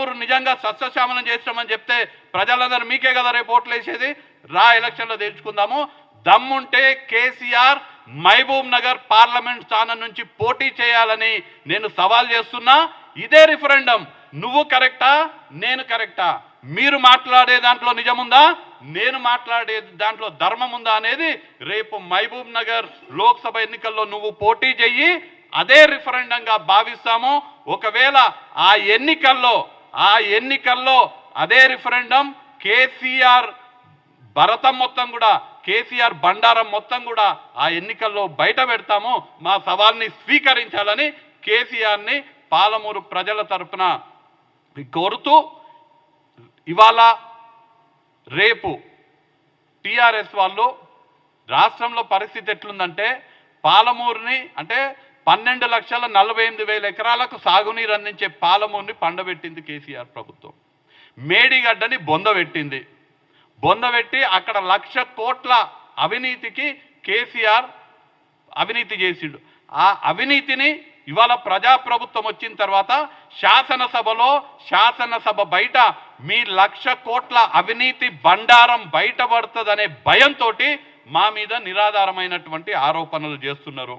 పాలమూరు నిజంగా సస్యశ్యామలం చేస్తామని చెప్తే ప్రజలందరూ మీకే కదా రేపు ఓట్లు వేసేది. రా ఎలక్షన్లో తెలుసుకుందాము. దమ్ముంటే కేసీఆర్ మహబూబ్ నగర్ పార్లమెంట్ స్థానం నుంచి పోటీ చేయాలని నేను సవాల్ చేస్తున్నా. ఇదే రిఫరెండం. నువ్వు కరెక్టా, నేను కరెక్టా, మీరు మాట్లాడే దాంట్లో నిజముందా, నేను మాట్లాడే దాంట్లో ధర్మం ఉందా అనేది రేపు మహబూబ్ నగర్ లోక్సభ ఎన్నికల్లో నువ్వు పోటీ చెయ్యి. అదే రిఫరెండంగా భావిస్తాము. ఒకవేళ ఆ ఎన్నికల్లో అదే రిఫరెండం కేసీఆర్ భరతం మొత్తం కూడా, కేసీఆర్ బండారం మొత్తం కూడా ఆ ఎన్నికల్లో బయట పెడతాము. మా సవాల్ని స్వీకరించాలని కేసీఆర్ని పాలమూరు ప్రజల తరపున కోరుతూ, ఇవాళ రేపు టీఆర్ఎస్ వాళ్ళు రాష్ట్రంలో పరిస్థితి ఎట్లుందంటే, పాలమూరుని అంటే 12,48,000 ఎకరాలకు సాగునీరు అందించే పాలమూరుని పండబెట్టింది కేసీఆర్ ప్రభుత్వం. మేడిగడ్డని బొందబెట్టి అక్కడ 1,00,000 కోట్ల అవినీతికి కేసీఆర్ అవినీతి చేసిండు. ఆ అవినీతిని ఇవాళ ప్రజాప్రభుత్వం వచ్చిన తర్వాత శాసనసభ బయట మీ 1,00,000 కోట్ల అవినీతి బండారం బయటపడుతుందనే భయంతో మా మీద నిరాధారమైనటువంటి ఆరోపణలు చేస్తున్నారు.